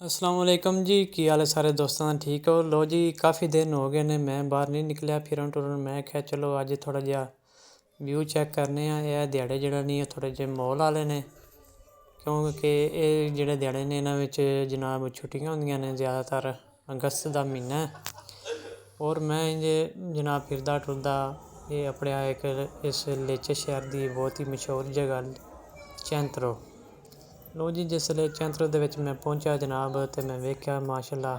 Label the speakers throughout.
Speaker 1: अस्सलाम वालेकुम जी की हाल है सारे दोस्तों का ठीक हो। लो जी काफ़ी दिन हो गए ने मैं बाहर नहीं निकलिया फिरन टुरन। मैं क्या चलो अज थोड़ा जिहा व्यू चैक करने यह दिहाड़े जेह्ड़ा नहीं थोड़े जे मॉल वाले ने, क्योंकि ये जेह्ड़े दिहाड़े ने इन्हां विच जनाब छुट्टियां होंदियां ने ज़्यादातर अगस्त का महीना है। और मैं इंजे जनाब फिरदा टुरदा ये अपने एक इस लेचे शहर की बहुत ही मशहूर जगह चैंतरो। लो जी जिसले चैंतरो दे विच मैं पहुंचा जनाब तो मैं वेख्या माशाल्लाह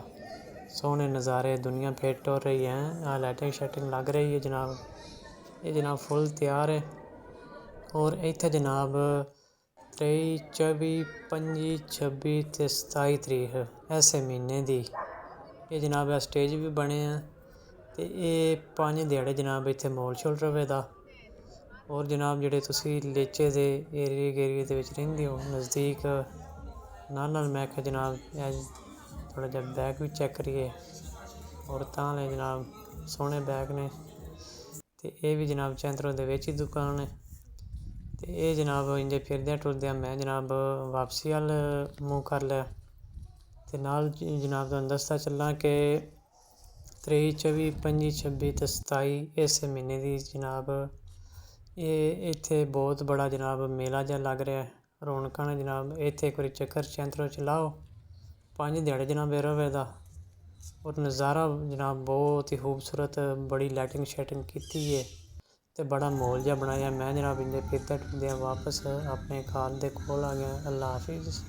Speaker 1: सोहने नज़ारे, दुनिया फिट हो रही है, लाइटिंग शाइटिंग लग रही है जनाब। ये जनाब फुल तैयार है। और इत्थे जनाब 23, 24, 25, 26 ते 27 तरीक ऐसे महीने दी ये जनाब स्टेज भी बने हैं। तो ये 5 दिहाड़े जनाब इत्थे मॉल शोल रवे दा। और जनाब जेह्ड़े तुसी लेचे दे एरिए दे विच रहिंदे हो नज़दीक नाल मैं आखेआ जनाब थोड़ा जिहा बैग भी चैक करिए। और तां ले जनाब सोहने बैग ने। ते ये भी जनाब चैंतरो दे विच ही दुकान है। ते ये जनाब इंजे फिरदे टुरदे मैं जनाब वापसी अल मूँह कर लिया। ते नाल जनाब तुहानूं दसदा चलां कि 23, 24, 25, 26 ते 27 इस महीने दी जनाब ये इत्थे बहुत बड़ा जनाब मेला जिहा लग रहा है। रौनकां ने जनाब इत्थे एक बारी चक्कर चैंतरो च लाओ। 5 दिहाड़े जनाब रवे दा। और नज़ारा जनाब बहुत ही खूबसूरत, बड़ी लाइटिंग शाइटिंग कीती है ते बड़ा माहौल जिहा बनाया। मैं जनाब इंजे फिरदे टुरदे वापस अपने घर दे कोल आ गया। अल्लाह हाफिज़।